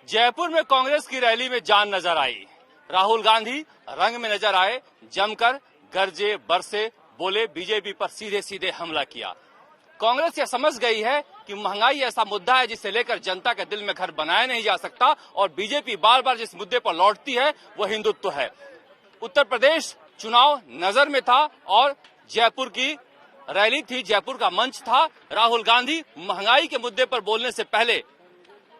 जयपुर में कांग्रेस की रैली में जान नजर आई। राहुल गांधी रंग में नजर आए, जमकर गरजे बरसे, बोले, बीजेपी पर सीधे सीधे हमला किया। कांग्रेस यह समझ गई है कि महंगाई ऐसा मुद्दा है जिसे लेकर जनता के दिल में घर बनाया नहीं जा सकता और बीजेपी बार बार जिस मुद्दे पर लौटती है वह हिंदुत्व है। उत्तर प्रदेश चुनाव नजर में था और जयपुर की रैली थी, जयपुर का मंच था। राहुल गांधी महंगाई के मुद्दे पर बोलने से पहले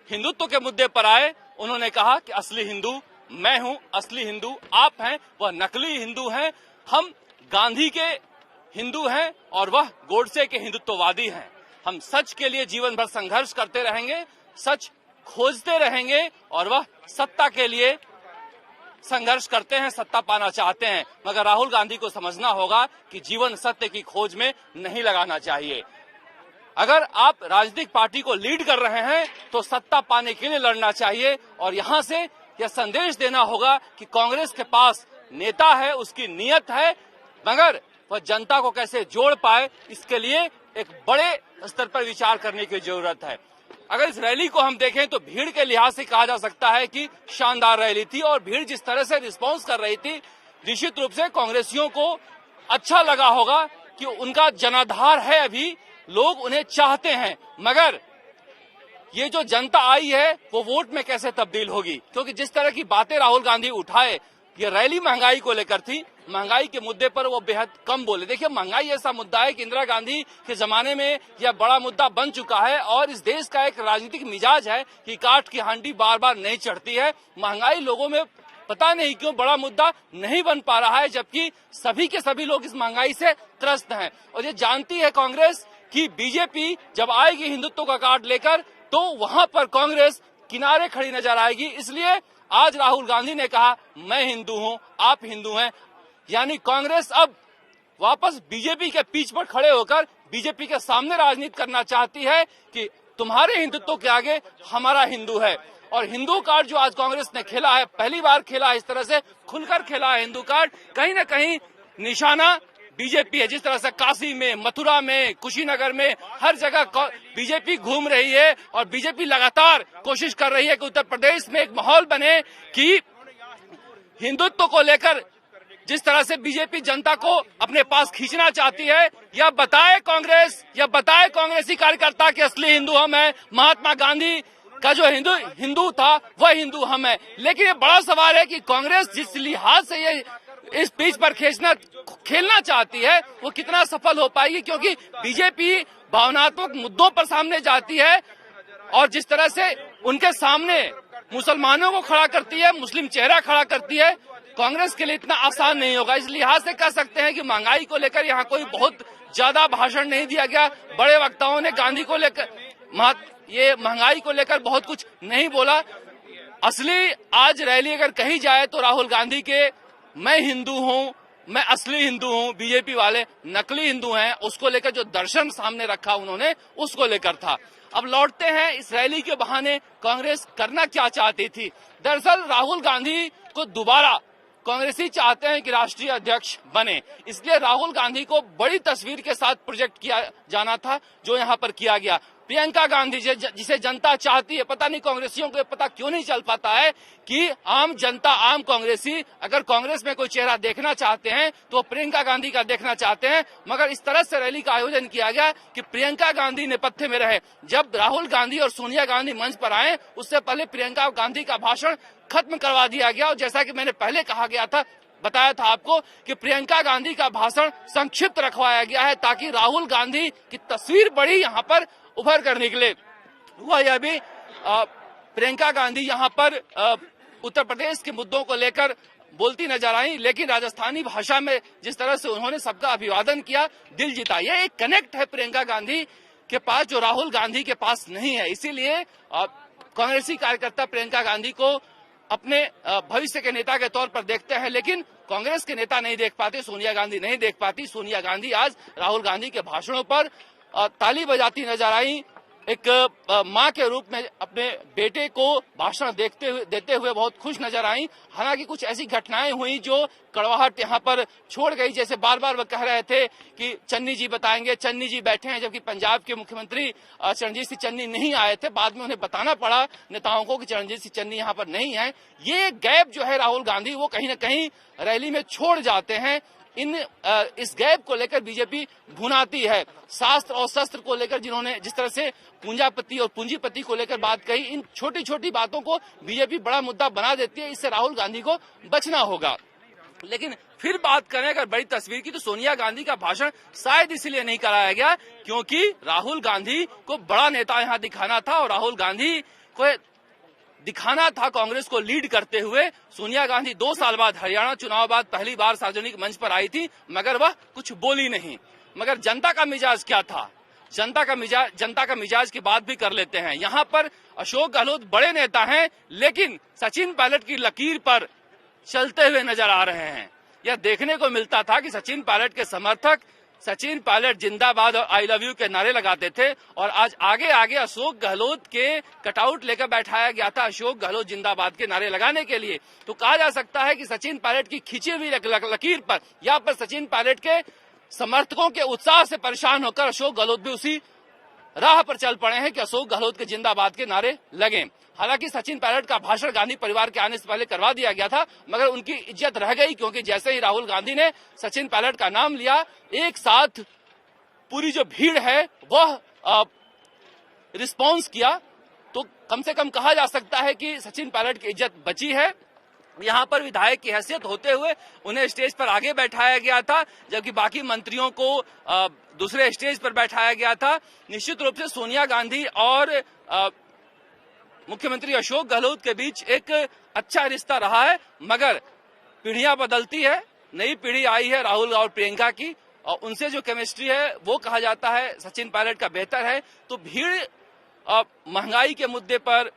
हिंदुत्व के मुद्दे पर आए। उन्होंने कहा कि असली हिंदू मैं हूं, असली हिंदू आप हैं, वह नकली हिंदू हैं। हम गांधी के हिंदू हैं और वह गोडसे के हिंदुत्ववादी हैं। हम सच के लिए जीवन भर संघर्ष करते रहेंगे, सच खोजते रहेंगे और वह सत्ता के लिए संघर्ष करते हैं, सत्ता पाना चाहते हैं। मगर राहुल गांधी को समझना होगा कि जीवन सत्य की खोज में नहीं लगाना चाहिए। अगर आप राजनीतिक पार्टी को लीड कर रहे हैं तो सत्ता पाने के लिए लड़ना चाहिए और यहां से यह संदेश देना होगा कि कांग्रेस के पास नेता है, उसकी नीयत है, मगर वह जनता को कैसे जोड़ पाए, इसके लिए एक बड़े स्तर पर विचार करने की जरूरत है। अगर इस रैली को हम देखें तो भीड़ के लिहाज से कहा जा सकता है कि शानदार रैली थी और भीड़ जिस तरह से रिस्पांस कर रही थी, निश्चित रूप से कांग्रेसियों को अच्छा लगा होगा कि उनका जनाधार है, अभी लोग उन्हें चाहते हैं। मगर ये जो जनता आई है वो वोट में कैसे तब्दील होगी, क्योंकि जिस तरह की बातें राहुल गांधी उठाए, ये रैली महंगाई को लेकर थी, महंगाई के मुद्दे पर वो बेहद कम बोले। देखिए, महंगाई ऐसा मुद्दा है कि इंदिरा गांधी के जमाने में यह बड़ा मुद्दा बन चुका है और इस देश का एक राजनीतिक मिजाज है कि काठ की हांडी बार बार नहीं चढ़ती है। महंगाई लोगों में पता नहीं क्यों बड़ा मुद्दा नहीं बन पा रहा है, जबकि सभी के सभी लोग इस महंगाई से त्रस्त हैं। और ये जानती है कांग्रेस कि बीजेपी जब आएगी हिंदुत्व का कार्ड लेकर तो वहां पर कांग्रेस किनारे खड़ी नजर आएगी। इसलिए आज राहुल गांधी ने कहा, मैं हिंदू हूं, आप हिंदू हैं। यानी कांग्रेस अब वापस बीजेपी के पीछ पर खड़े होकर बीजेपी के सामने राजनीति करना चाहती है कि तुम्हारे हिंदुत्व के आगे हमारा हिंदू है। और हिंदू कार्ड जो आज कांग्रेस ने खेला है, पहली बार खेला है, इस तरह से खुलकर खेला है हिंदू कार्ड, कहीं न कहीं निशाना बीजेपी है। जिस तरह से काशी में, मथुरा में, कुशीनगर में हर जगह बीजेपी घूम रही है और बीजेपी लगातार कोशिश कर रही है कि उत्तर प्रदेश में एक माहौल बने कि हिंदुत्व को लेकर जिस तरह से बीजेपी जनता को अपने पास खींचना चाहती है, यह बताए कांग्रेसी कार्यकर्ता कि असली हिंदू हम हैं। महात्मा गांधी का जो हिंदू था वह हिंदू हम है। लेकिन ये बड़ा सवाल है कि कांग्रेस जिस लिहाज से ये इस पिच पर खेलना चाहती है वो कितना सफल हो पाएगी, क्योंकि बीजेपी भावनात्मक मुद्दों पर सामने जाती है और जिस तरह से उनके सामने मुसलमानों को खड़ा करती है, मुस्लिम चेहरा खड़ा करती है, कांग्रेस के लिए इतना आसान नहीं होगा। इस लिहाज से कह सकते हैं कि महंगाई को लेकर यहाँ कोई बहुत ज्यादा भाषण नहीं दिया गया। बड़े वक्ताओं ने गांधी को लेकर, ये महंगाई को लेकर बहुत कुछ नहीं बोला। असली आज रैली अगर कही जाए तो राहुल गांधी के मैं हिंदू हूं, मैं असली हिंदू हूं, बीजेपी वाले नकली हिंदू हैं, उसको लेकर जो दर्शन सामने रखा उन्होंने, उसको लेकर था। अब लौटते हैं इस रैली के बहाने कांग्रेस करना क्या चाहती थी। दरअसल राहुल गांधी को दोबारा कांग्रेसी चाहते हैं कि राष्ट्रीय अध्यक्ष बने, इसलिए राहुल गांधी को बड़ी तस्वीर के साथ प्रोजेक्ट किया जाना था, जो यहाँ पर किया गया। प्रियंका गांधी जिसे जनता चाहती है, पता नहीं कांग्रेसियों को पता क्यों नहीं चल पाता है कि आम जनता, आम कांग्रेसी अगर कांग्रेस में कोई चेहरा देखना चाहते हैं तो प्रियंका गांधी का देखना चाहते हैं। मगर इस तरह से रैली का आयोजन किया गया कि प्रियंका गांधी नेपथ्य में रहे। जब राहुल गांधी और सोनिया गांधी मंच पर आए, उससे पहले प्रियंका गांधी का भाषण खत्म करवा दिया गया। और जैसा कि मैंने पहले बताया था आपको कि प्रियंका गांधी का भाषण संक्षिप्त रखवाया गया है ताकि राहुल गांधी की तस्वीर बड़ी यहाँ पर उभर कर निकले। हुआ यह भी, प्रियंका गांधी यहाँ पर उत्तर प्रदेश के मुद्दों को लेकर बोलती नजर आई, लेकिन राजस्थानी भाषा में जिस तरह से उन्होंने सबका अभिवादन किया, दिल जीता। यह एक कनेक्ट है प्रियंका गांधी के पास जो राहुल गांधी के पास नहीं है। इसीलिए कांग्रेसी कार्यकर्ता प्रियंका गांधी को अपने भविष्य के नेता के तौर पर देखते हैं, लेकिन कांग्रेस के नेता नहीं देख पाते, सोनिया गांधी नहीं देख पाती। सोनिया गांधी आज राहुल गांधी के भाषणों पर ताली बजाती नजर आई, एक मां के रूप में अपने बेटे को भाषण देते हुए बहुत खुश नजर आई। हालांकि कुछ ऐसी घटनाएं हुई जो कड़वाहट यहां पर छोड़ गई। जैसे बार बार वो कह रहे थे कि चन्नी जी बताएंगे, चन्नी जी बैठे हैं, जबकि पंजाब के मुख्यमंत्री चरणजीत सिंह चन्नी नहीं आए थे। बाद में उन्हें बताना पड़ा नेताओं को कि चरणजीत सिंह चन्नी यहां पर नहीं है। ये गैप जो है राहुल गांधी वो कहीं ना कहीं रैली में छोड़ जाते हैं। इस गैप को लेकर बीजेपी भुनाती है। शास्त्र और शस्त्र को लेकर जिन्होंने जिस तरह से पूंजापति और पूंजीपति को लेकर बात कही, इन छोटी छोटी बातों को बीजेपी बड़ा मुद्दा बना देती है। इससे राहुल गांधी को बचना होगा। लेकिन फिर बात करें अगर बड़ी तस्वीर की, तो सोनिया गांधी का भाषण शायद इसलिए नहीं कराया गया क्योंकि राहुल गांधी को बड़ा नेता यहां दिखाना था और राहुल गांधी को दिखाना था कांग्रेस को लीड करते हुए। सोनिया गांधी 2 साल बाद हरियाणा चुनाव बाद पहली बार सार्वजनिक मंच पर आई थी, मगर वह कुछ बोली नहीं। मगर जनता का मिजाज क्या था? जनता का मिजाज की बात भी कर लेते हैं। यहाँ पर अशोक गहलोत बड़े नेता हैं, लेकिन सचिन पायलट की लकीर पर चलते हुए नजर आ रहे हैं। यह देखने को मिलता था कि सचिन पायलट के समर्थक सचिन पायलट जिंदाबाद और आई लव यू के नारे लगाते थे, और आज आगे आगे अशोक गहलोत के कटआउट लेकर बैठाया गया था अशोक गहलोत जिंदाबाद के नारे लगाने के लिए। तो कहा जा सकता है कि सचिन पायलट की खींची हुई लकीर पर या पर सचिन पायलट के समर्थकों के उत्साह से परेशान होकर अशोक गहलोत भी उसी राह पर चल पड़े हैं कि अशोक गहलोत के जिंदाबाद के नारे लगे। हालांकि सचिन पायलट का भाषण गांधी परिवार के आने से पहले करवा दिया गया था, मगर उनकी इज्जत रह गई क्योंकि जैसे ही राहुल गांधी ने सचिन पायलट का नाम लिया, एक साथ पूरी जो भीड़ है वह रिस्पॉन्स किया। तो कम से कम कहा जा सकता है कि सचिन पायलट की इज्जत बची है। यहाँ पर विधायक की हैसियत होते हुए उन्हें स्टेज पर आगे बैठाया गया था, जबकि बाकी मंत्रियों को दूसरे स्टेज पर बैठाया गया था। निश्चित रूप से सोनिया गांधी और मुख्यमंत्री अशोक गहलोत के बीच एक अच्छा रिश्ता रहा है, मगर पीढ़ियां बदलती है। नई पीढ़ी आई है राहुल और प्रियंका की, और उनसे जो केमिस्ट्री है वो कहा जाता है सचिन पायलट का बेहतर है। तो भीड़ महंगाई के मुद्दे पर,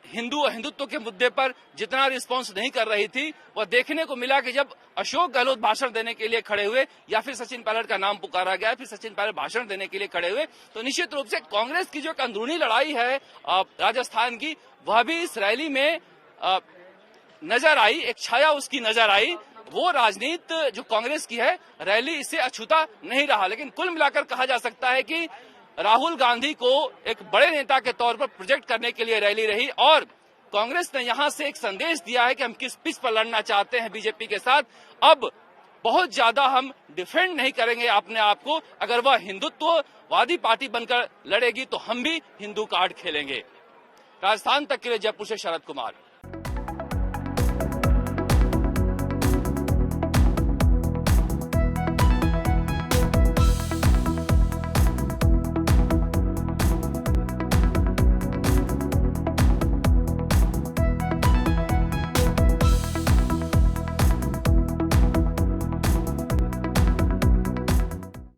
हिंदुत्व के मुद्दे पर जितना रिस्पांस नहीं कर रही थी, वह देखने को मिला कि जब अशोक गहलोत भाषण देने के लिए खड़े हुए या फिर सचिन पायलट का नाम पुकारा गया, फिर सचिन पायलट भाषण देने के लिए खड़े हुए, तो निश्चित रूप से कांग्रेस की जो अंदरूनी लड़ाई है राजस्थान की, वह भी इस रैली में नजर आई, एक छाया उसकी नजर आई। वो राजनीति जो कांग्रेस की है, रैली इससे अछूता नहीं रहा। लेकिन कुल मिलाकर कहा जा सकता है कि राहुल गांधी को एक बड़े नेता के तौर पर प्रोजेक्ट करने के लिए रैली रही, और कांग्रेस ने यहां से एक संदेश दिया है कि हम किस पिच पर लड़ना चाहते हैं बीजेपी के साथ। अब बहुत ज्यादा हम डिफेंड नहीं करेंगे अपने आप को। अगर वह हिंदुत्ववादी पार्टी बनकर लड़ेगी तो हम भी हिंदू कार्ड खेलेंगे। राजस्थान तक के लिए जयपुर से शरद कुमार।